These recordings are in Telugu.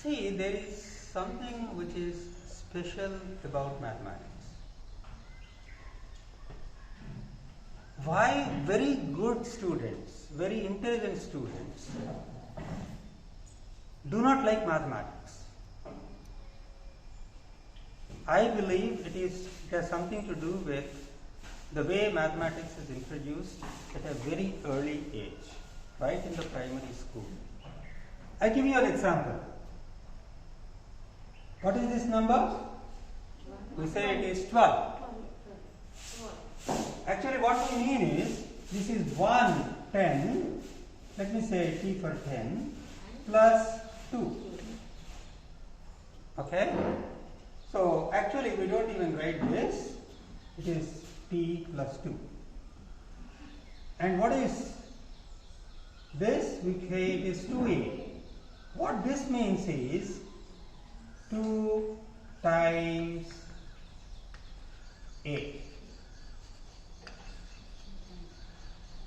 See, there is something which is special about mathematics. Why very good students, very intelligent students do not like mathematics? I believe it has something to do with the way mathematics is introduced at a very early age, right in the primary school. I give you an example. What is this number? We say it is 12. Actually, what we mean is, this is 1, 10, let me say T for 10, plus 2. Okay? So, actually we don't even write this, it is T plus 2. And what is this? We say it is 2A. What this means is 2 times A.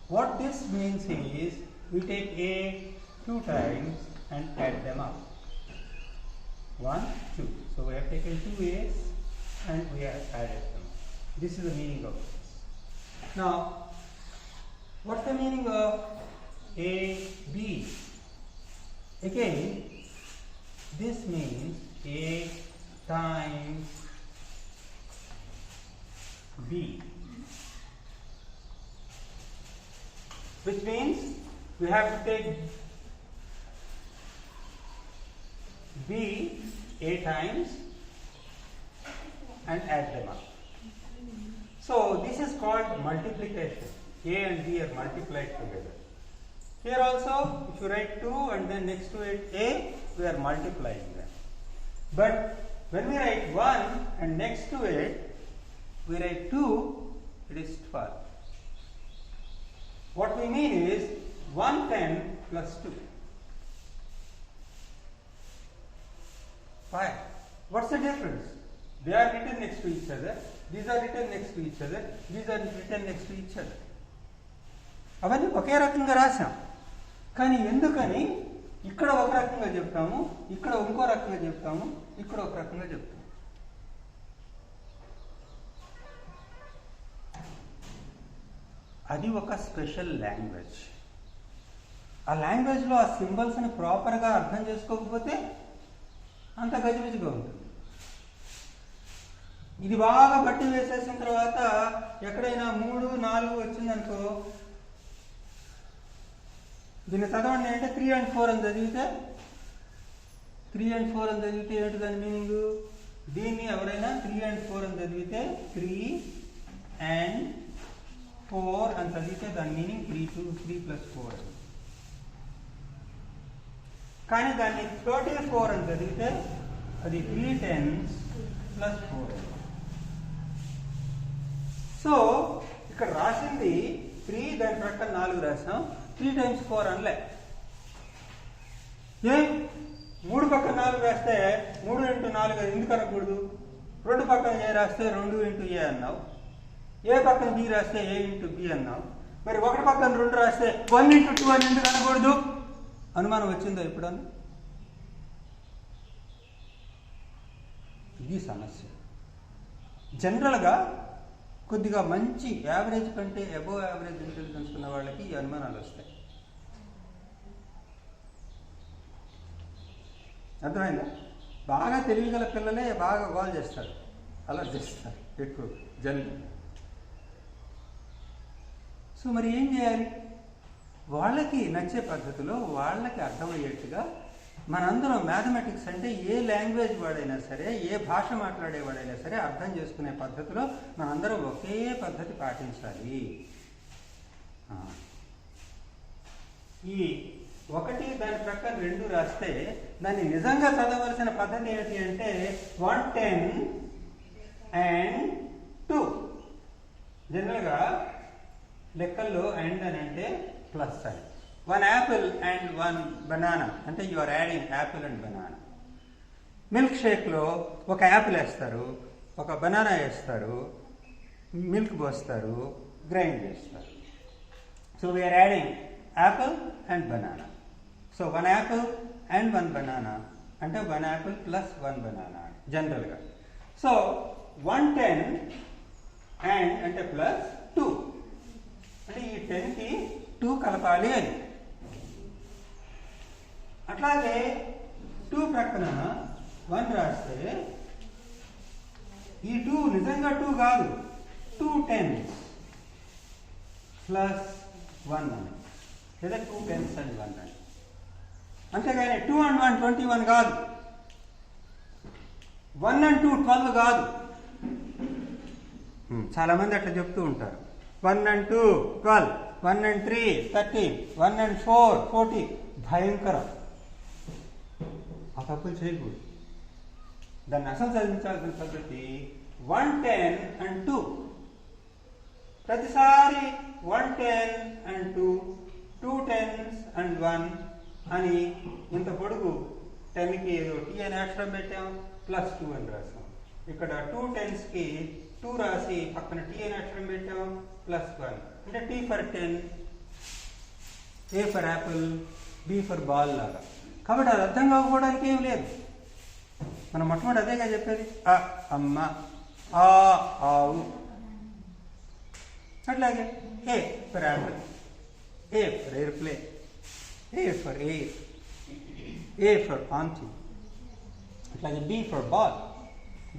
What this means is we take A 2 times and add them up. 1, 2. So we have taken 2 A's and we have added them. This is the meaning of this. Now, what's the meaning of A, B? Again, this means A times B, which means we have to take B A times and add them up. So this is called multiplication. A and B are multiplied together. Here also, if you write 2 and then next to it A, we are multiplying them. But when we write 1 and next to it we write 2, it is 12. What we mean is 110 plus 2. Why? What's the difference? They are written next to each other, these are written next to each other, these are written next to each other. అవన్నీ ఒకే రకంగా రాసాం, కానీ ఎందుకని ఇక్కడ ఒక రకంగా చెప్తాము, ఇక్కడ ఇంకో రకంగా చెప్తాము, ఇక్కడ ఒక రకంగా చెప్తాము? అది ఒక స్పెషల్ లాంగ్వేజ్. ఆ లాంగ్వేజ్లో ఆ సింబల్స్ని ప్రాపర్గా అర్థం చేసుకోకపోతే అంత గజిబిజిగా ఉంటుంది. ఇది బాగా బట్టి వేసేసిన తర్వాత ఎక్కడైనా 3, 4 వచ్చిందనుకో, దీన్ని చదవండి అంటే 3 and 4 అని చదివితే 3 and 4 అని చదివితే ఏంటి దాని మీనింగ్? దీన్ని ఎవరైనా 3 and 4 అని చదివితే 3 and 4 అని చదివితే దాని మీనింగ్ 3 plus 4. కానీ దాన్ని 34 అని చదివితే అది 3 10s plus 4. సో ఇక్కడ రాసింది 3, దాని ప్రక్కన 4 రాసాం, 3 times 4 అనలే. 3 పక్కన 4 రాస్తే 3 into 4 ఎందుకు అనకూడదు? 2 పక్కన A రాస్తే 2 into A అన్నావు, ఏ పక్కన B రాస్తే A into B అన్నావు, మరి 1 పక్కన 2 రాస్తే 1 into 2 అని ఎందుకు అనకూడదు? అనుమానం వచ్చిందా ఎప్పుడన్నా? ఇది సమస్య. జనరల్గా కొద్దిగా మంచి యావరేజ్ కంటే అబోవ్ యావరేజ్ ఇంటెలిజెన్స్ ఉన్న వాళ్ళకి ఈ అనుమానాలు వస్తాయి. అర్థమైందా? బాగా తెలివిగల పిల్లలే బాగా గోల్ చేస్తారు, అలా చేస్తారు ఎక్కువ జనరల్. సో మరి ఏం చేయాలి? వాళ్ళకి నచ్చే పద్ధతిలో, వాళ్ళకి అర్థమయ్యేట్టుగా మనందరం మ్యాథమెటిక్స్ అంటే ఏ లాంగ్వేజ్ వాడైనా సరే, ఏ భాష మాట్లాడేవాడైనా సరే అర్థం చేసుకునే పద్ధతిలో మనందరం ఒకే పద్ధతి పాటించాలి. ఈ 1 దాని ప్రక్కన 2 రాస్తే దాన్ని నిజంగా చదవలసిన పద్ధతి ఏంటి అంటే 110 and 2. జనరల్గా లెక్కల్లో అండ్ అని అంటే plus sign. 1 apple and 1 banana అంటే you are adding apple and banana. Milk షేక్లో ఒక యాపిల్ వేస్తారు, ఒక బనానా వేస్తారు, మిల్క్ పోస్తారు, గ్రైండ్ చేస్తారు. So we are adding apple and banana. So 1 apple and 1 banana అంటే 1 యాపిల్ ప్లస్ 1 బనానా జనరల్గా. సో 110 అండ్ అంటే ప్లస్ 2 అంటే ఈ 10కి 2 కలపాలి అని. అట్లాగే 2 ప్రక్కన 1 రాస్తే ఈ 2 నిజంగా 2 కాదు, 2 10s ప్లస్ 1 అని, లేదా 2 10s అండ్ 1 అని. అంతేగాని 2 and 1 21 కాదు, 1 and 2 12 కాదు. చాలా మంది అట్లా చెప్తూ ఉంటారు. 1 and 2 12, 1 and 3 13, 1 and 4 14. భయంకరం. ఆ తప్పులు చేయకూడదు. దాన్ని అసలు చదివించాల్సిన పద్ధతి 110 and 2. ప్రతిసారి 110 and 2, 2 10s and 1 అని ఇంత పొడుగు 10కి ఏదో టీ అని అక్షరం పెట్టాం, ప్లస్ 2 అని రాసాం. ఇక్కడ 2 10sకి 2 రాసి పక్కన టీ అని అక్షరం పెట్టాం, ప్లస్ 1. అంటే T for 10, A for apple, B for ball లాగా. కాబట్టి అది అర్థం కాకపోవడానికి ఏం లేదు. మనం మొట్టమొదటి అదేగా చెప్పేది, అ అమ్మ, ఆ ఆవు. అట్లాగే A for apple, A for airplane, A for air, A for aunty. అట్లాగే B for ball,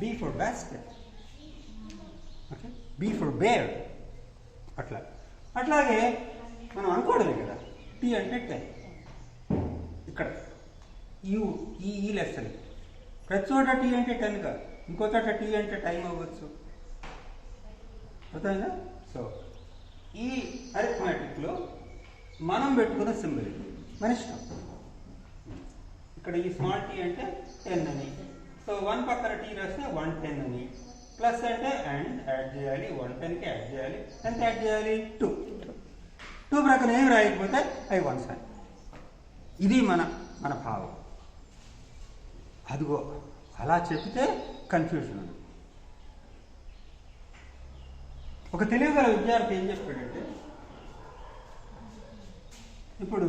B for basket, okay, B for bear. అట్లాగే మనం అనుకోవడమే కదా, టీ అంటే 10. ఇక్కడ ఈ లెసన్ ప్రతి చోట టీ అంటే 10 కాదు, ఇంకో చోట టీ అంటే టైం అవ్వచ్చు. అర్థమైందా? సో ఈ అరిథమెటిక్లో మనం పెట్టుకున్న సింబల్ ఇది, మన ఇష్టం. ఇక్కడ ఈ స్మాల్ టీ అంటే 10 అని, సో 1 పక్కన టీ రాస్తే 110 అని. ప్లస్ అంటే అండ్ యాడ్ చేయాలి, 110కి యాడ్ చేయాలి. ఎంత యాడ్ చేయాలి? 2. 2 ప్రక్కన ఏం రాయకపోతే అవి 1s అని. ఇది మన భావం. అదిగో అలా చెప్తే కన్ఫ్యూజన్ ఉంది. ఒక తెలివిగల విద్యార్థి ఏం చెప్పాడంటే, ఇప్పుడు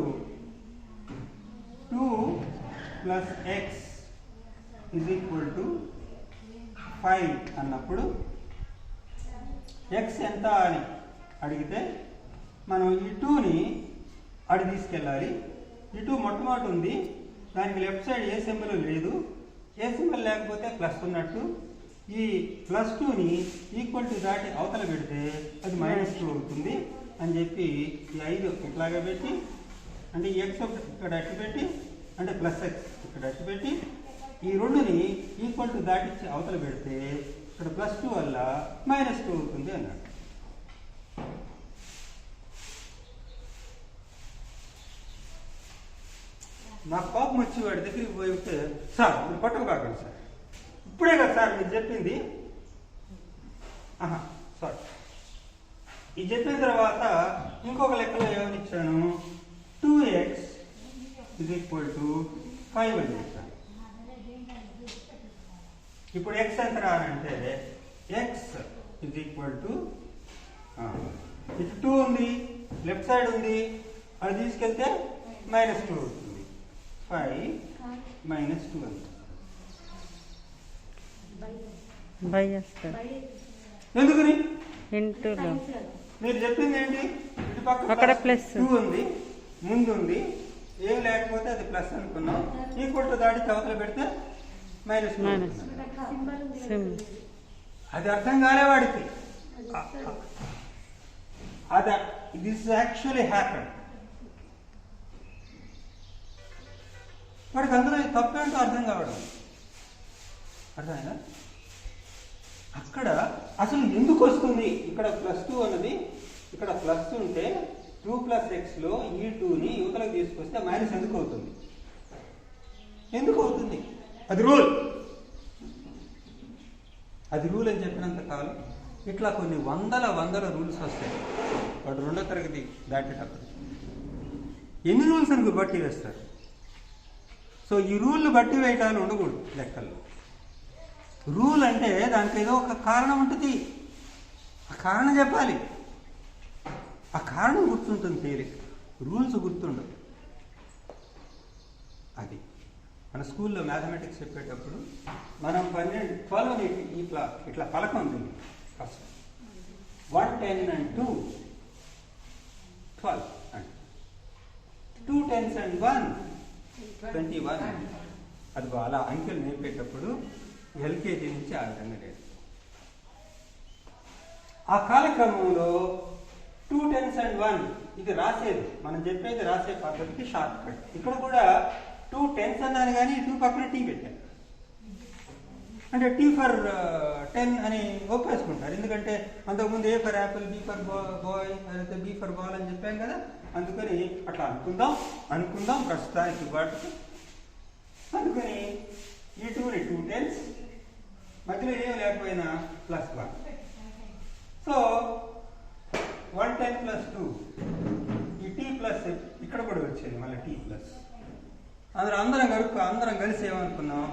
2 + x = 5 అన్నప్పుడు x ఎంత అని అడిగితే మనం ఈ 2ని అడి తీసుకెళ్ళాలి. ఈ 2 మొట్టమొదటి ఉంది, దానికి లెఫ్ట్ సైడ్ ఏ సింబల్ లేదు, ఏ సింబల్ లేకపోతే ప్లస్ ఉన్నట్టు. ఈ +2ని ఈక్వల్ టు దాటి అవతల పెడితే అది -2 అవుతుంది అని చెప్పి ఈ 5 ఇట్లాగా పెట్టి, అంటే ఈ x ఇక్కడ అట్టు పెట్టి, అంటే +x ఇక్కడ అట్టు పెట్టి, ఈ 2ని ఈక్వల్ టు దాటిచ్చి అవతల పెడితే ఇక్కడ +2 వల్ల -2 అవుతుంది అన్నాడు. నాకు కోపం వచ్చి వాడి దగ్గరికి పోయితే, సార్ మీరు పట్టుకు కాకండి సార్, ఇప్పుడే కదా సార్ మీరు చెప్పింది, సారీ ఇది చెప్పిన తర్వాత ఇంకొక లెక్కలో ఏమని ఇచ్చాను, 2x = 5 అని చెప్పాను. ఇప్పుడు x ఎంత రానంటే x = ఇటు 2 ఉంది, లెఫ్ట్ సైడ్ ఉంది, అది తీసుకెళ్తే -2 అవుతుంది. 5 -2 అని ఎందుకని ఇంటూలో మీరు చెప్పింది ఏంటి, ఇటు పక్క అక్కడ +2 ఉంది, ముందు ఉంది, ఏం లేకపోతే అది ప్లస్ అనుకున్నాం, ఈక్వల్ టు దాటి అవతల పెడితే -2. అది అర్థం కాలే వాడికి. అది దిస్ యాక్చువల్లీ హ్యాపెన్. వాడికి అందులో తప్పేంటో అర్థం కావడం. అర్థమైందా? అక్కడ అసలు ఎందుకు వస్తుంది, ఇక్కడ +2 అన్నది, ఇక్కడ ప్లస్ ఉంటే 2 + xలో ఈ 2ని యువతలకు తీసుకొస్తే మైనస్ ఎందుకు అవుతుంది? ఎందుకు అవుతుంది? అది రూల్. అది రూల్ అని చెప్పినంత కాలం ఇట్లా కొన్ని వందల రూల్స్ వస్తాయి. వాడు 2వ తరగతి దాటేటప్పుడు ఎన్ని రూల్స్ అని బట్టి వేస్తారు. సో ఈ రూల్ని బట్టి వేయటాలు ఉండకూడదు లెక్కల్లో. రూల్ అంటే దానికి ఏదో ఒక కారణం ఉంటుంది, ఆ కారణం చెప్పాలి, ఆ కారణం గుర్తుంటుంది తేలిక, రూల్స్ గుర్తుండవు. అది మన స్కూల్లో మ్యాథమెటిక్స్ చెప్పేటప్పుడు మనం 12 ఇట్లా పలకం ఉంది first 1 10 and 2 12 and 2 10s and 1 21. అది అలా అంకెలు నేర్పేటప్పుడు ఎల్కేజీ నుంచి ఆ విధంగా లేదు. ఆ కాలక్రమంలో 2 10s and 1 ఇది రాసేది, మనం చెప్పేది రాసే పద్ధతికి షార్ట్ కట్. ఇక్కడ కూడా 2 10s అన్నాను కానీ 2 పక్కన టీ పెట్టాను. అంటే టీ ఫర్ 10 అని ఒప్పేసుకుంటారు. ఎందుకంటే అంతకుముందు A for apple, B for boy, లేకపోతే బి ఫర్ బాల్ అని చెప్పాం కదా. అందుకని అట్లా అనుకుందాం ప్రస్తుతానికి వాటికి. అందుకని ఈ 2ని 2 10s, మధ్యలో ఏం లేకపోయినా +1. సో 1 10 + 2 ఈ టీ ప్లస్ ఇక్కడ కూడా వచ్చేది మళ్ళీ టీ ప్లస్. అందరం కలిసి ఏమనుకున్నాం,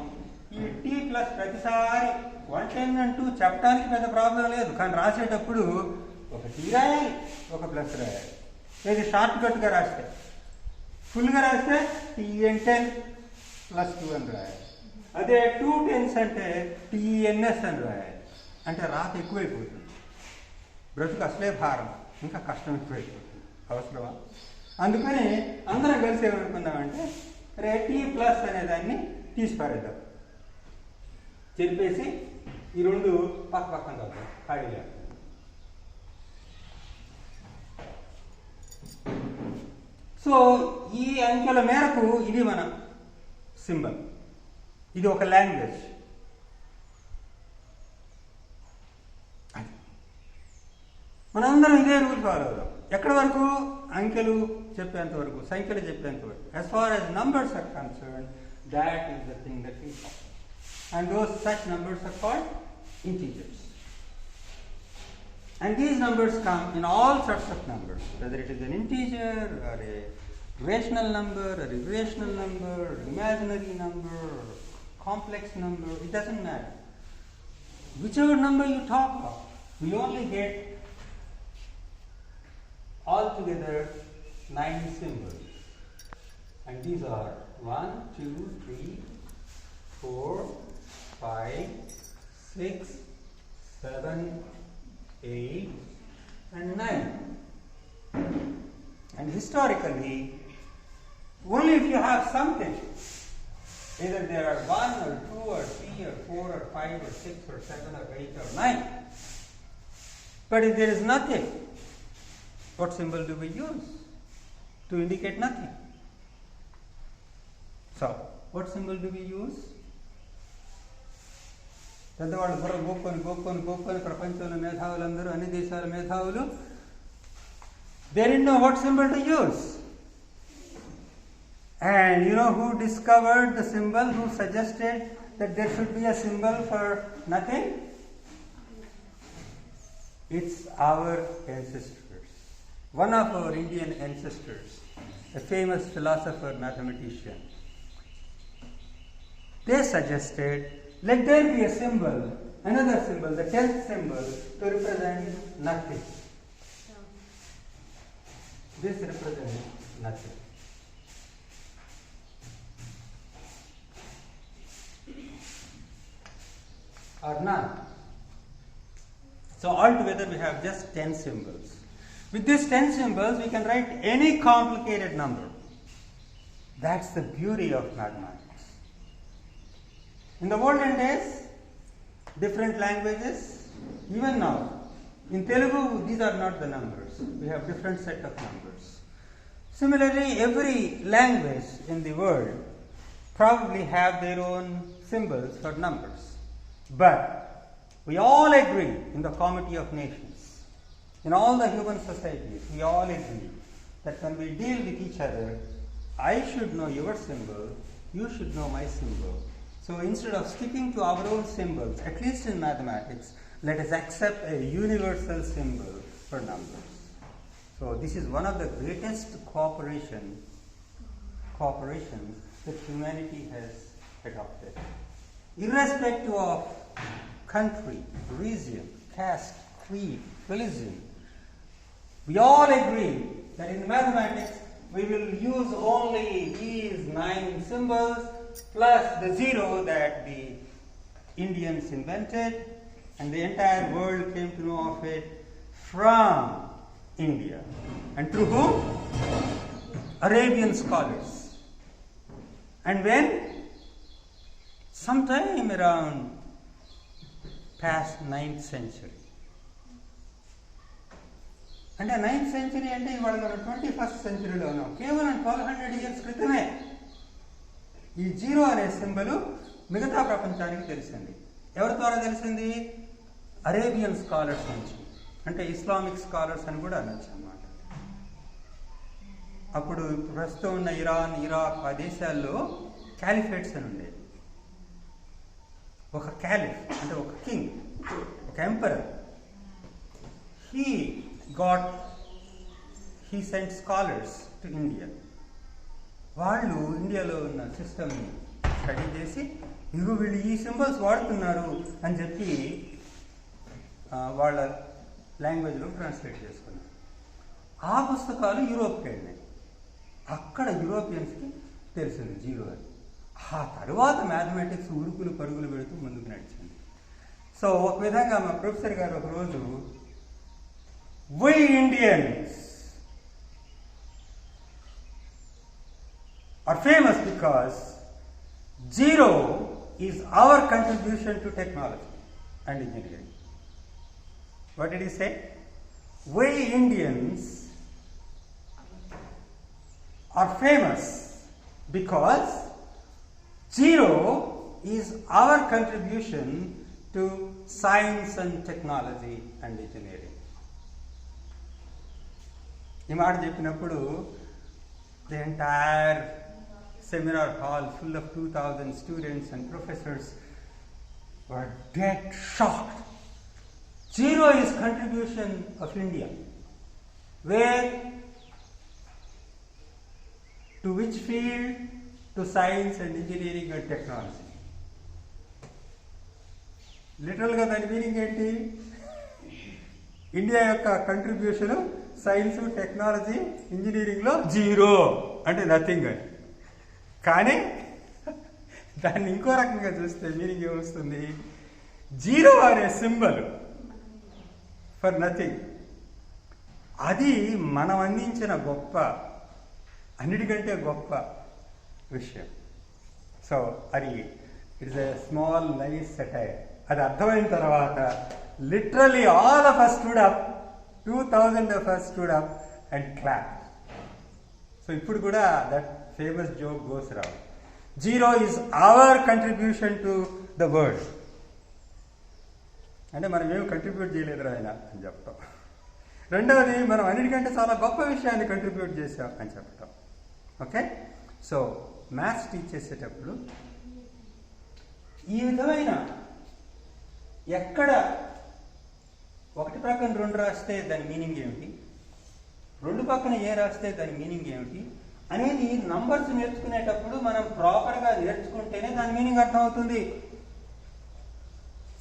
ఈ టీ ప్లస్ ప్రతిసారి 1 10 and 2 చెప్పడానికి పెద్ద ప్రాబ్లం లేదు, కానీ రాసేటప్పుడు ఒక టీ రాయాలి, ఒక ప్లస్ రాయాలి. ఇది షార్ట్ కట్గా రాస్తే, ఫుల్గా రాస్తే TN10 + 2 అని రాయాలి. అదే 2 10s అంటే TNS అని రాయాలి. అంటే రాత ఎక్కువైపోతుంది, బ్రతుకు అసలే భారం, ఇంకా కష్టం ఎక్కువైపోతుంది. అవసరమా? అందుకని అందరం కలిసి ఏమనుకున్నామంటే రే టీ ప్లస్ అనేదాన్ని తీసి పారేద్దాం, చెప్పేసి ఈ 2 పక్కన చదువు ఖాళీ లేదు. సో ఈ అంకెల మేరకు ఇది మన సింబల్, ఇది ఒక లాంగ్వేజ్. మనందరం ఇదే రూల్ ఫాలో అవుదాం. ఎక్కడి వరకు? అంకెలు చెప్పేంత వరకు, సంఖ్యలు చెప్పేంత వరకు. As far as numbers are concerned, that is the thing that we follow. And those such numbers are called integers. And these numbers come in all sorts of numbers, whether it is an integer or a rational number or irrational number, or imaginary number, or complex number, it doesn't matter. Whichever number you talk of, we only get altogether 9 symbols. And these are 1, 2, 3, 4, 5, 6, 7, 8, and 9. And historically, only if you have something, either there are 1 or 2 or 3 or 4 or 5 or 6 or 7 or 8 or 9. But if there is nothing, what symbol do we use to indicate nothing? So, what symbol do we use? పెద్దవాళ్ళు బుర్ర గోక్కొని ప్రపంచంలో మేధావులందరూ, అన్ని దేశాల మేధావులు, they didn't know what symbol to use. And you know who discovered the symbol, who suggested that there should be a symbol for nothing? It's our ancestors. One of our Indian ancestors, a famous philosopher, mathematician, they suggested, let there be a symbol, another symbol, the 10th symbol, to represent nothing. This represents nothing. Or none. So altogether we have just 10 symbols. With these 10 symbols we can write any complicated number. That's the beauty of mathematics. In the olden days, different languages, even now, in Telugu these are not the numbers. We have different set of numbers. Similarly, every language in the world probably have their own symbols for numbers. But we all agree in the Comity of Nations, in all the human societies, we all agree that when we deal with each other, I should know your symbol, you should know my symbol. So instead of sticking to our own symbols, at least in mathematics, let us accept a universal symbol for numbers. So this is one of the greatest cooperations that humanity has adopted. Irrespective of country, region, caste, creed, religion, we all agree that in mathematics we will use only these 9 symbols plus the 0 that the Indians invented, and the entire world came to know of it from India. And through whom? Arabian scholars. And when? Sometime around past 9th century. అంటే 9th century అంటే ఇవాళ మనం 21st centuryలో ఉన్నాం. కేవలం 1200 years క్రితమే ఈ 0 అనే సింబల్ మిగతా ప్రపంచానికి తెలిసింది. ఎవరి ద్వారా తెలిసింది? అరేబియన్ స్కాలర్స్ నుంచి, అంటే ఇస్లామిక్ స్కాలర్స్ అని కూడా అనొచ్చు అన్నమాట. అప్పుడు ప్రస్తుతం ఉన్న ఇరాన్, ఇరాక్ ఆ దేశాల్లో క్యాలిఫేట్స్ అని ఉండేది. ఒక క్యాలిఫ్ అంటే ఒక కింగ్, ఒక emperor. he sent scholars to India. వాళ్ళు ఇండియాలో ఉన్న సిస్టమ్ని స్టడీ చేసి ఇగో వీళ్ళు ఈ సింబల్స్ వాడుతున్నారు అని చెప్పి వాళ్ళ లాంగ్వేజ్లో ట్రాన్స్లేట్ చేసుకున్నారు. ఆ పుస్తకాలు యూరోప్కి వెళ్ళినాయి. అక్కడ యూరోపియన్స్కి తెలిసింది 0 అని. ఆ తర్వాత మ్యాథమెటిక్స్ ఉరుకులు పరుగులు పెడుతూ ముందుకు నడిచింది. సో ఒక విధంగా మా ప్రొఫెసర్ గారు ఒకరోజు we Indians are famous because 0 is our contribution to technology and engineering. What did he say? We Indians are famous because 0 is our contribution to science and technology and engineering. ఈ మాట చెప్పినప్పుడు the entire seminar hall full of 2000 students and professors were dead shocked. 0 is contribution of India. Where? To which field? To science and engineering and technology. లిటరల్గా దాని మీనింగ్ ఏంటి? ఇండియా యొక్క కంట్రిబ్యూషన్ సైన్స్, టెక్నాలజీ, ఇంజనీరింగ్లో 0 అంటే నథింగ్ అని. కానీ దాన్ని ఇంకో రకంగా చూస్తే మీనింగ్ ఏమొస్తుంది? 0 అనే సింబల్ ఫర్ నథింగ్, అది మనం అందించిన గొప్ప, అన్నిటికంటే గొప్ప విషయం. సో అది it's a small nice satire. అది అర్థమైన తర్వాత literally all of us stood up, 2000 of us stood up and clapped. So ఇప్పుడు కూడా that famous joke goes around, 0 is our contribution to the world. అంటే మనం ఏమి కంట్రిబ్యూట్ చేయలేదు ఆయన అని చెప్పటం. రెండవది, మనం అన్నిటికంటే చాలా గొప్ప విషయాన్ని కంట్రిబ్యూట్ చేసాం అని చెప్పటం. ఓకే, సో మ్యాథ్స్ టీచ్ చేసేటప్పుడు ఈ విధమైన ఎక్కడ 1 పక్కన 2 రాస్తే దాని మీనింగ్ ఏమిటి, 2 పక్కన ఏ రాస్తే దాని మీనింగ్ ఏమిటి అనేది నంబర్స్ నేర్చుకునేటప్పుడు మనం ప్రాపర్గా నేర్చుకుంటేనే దాని మీనింగ్ అర్థమవుతుంది.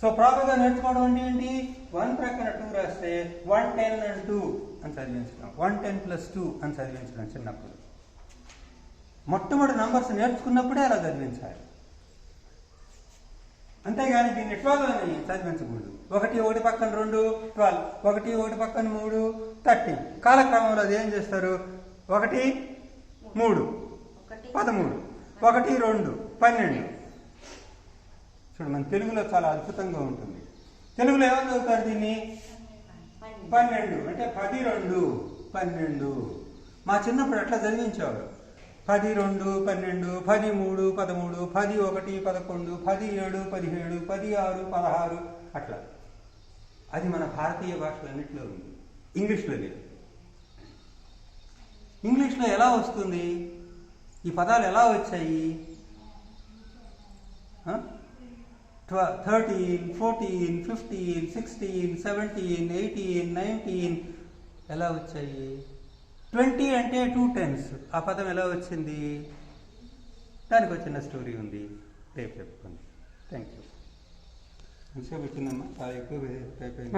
సో ప్రాపర్గా నేర్చుకోవడం అంటే ఏంటి? 1 ప్రక్కన 2 రాస్తే 110 and 2 అని చదివించడం, 110 + 2 అని చదివించడం. చిన్నప్పుడు మొట్టమొదటి నంబర్స్ నేర్చుకున్నప్పుడే అలా చదివించాలి, అంతేగాని దీన్ని 12 అని చదివించకూడదు. 1 పక్కన 2 12, 1 పక్కన 3 13. కాలక్రమంలో అది ఏం చేస్తారు? 1 3 13, 1 2 12. చూడు, మన తెలుగులో చాలా అద్భుతంగా ఉంటుంది. తెలుగులో ఏమని చదువుతారు దీన్ని? 12 అంటే 10 2 12. మా చిన్నప్పుడు అట్లా చదివించేవారు. 10 2 12, 10 3 13, 10 1 11, 10 7 17, 10 6 16 అట్లా. అది మన భారతీయ భాషలన్నింటిలో ఉంది, ఇంగ్లీష్లో లేదు. ఇంగ్లీష్లో ఎలా వస్తుంది? ఈ పదాలు ఎలా వచ్చాయి? 13, 14, 15, 16, 17, 18, 19 ఎలా వచ్చాయి? 20 అంటే 2 10s. ఆ పదం ఎలా వచ్చింది? దానికి వచ్చిన స్టోరీ ఉంది, రేపు చెప్పుకోండి. Thank you. మంచిగా పెట్టిందమ్మా, చాలా ఎక్కువ అయిపోయింది.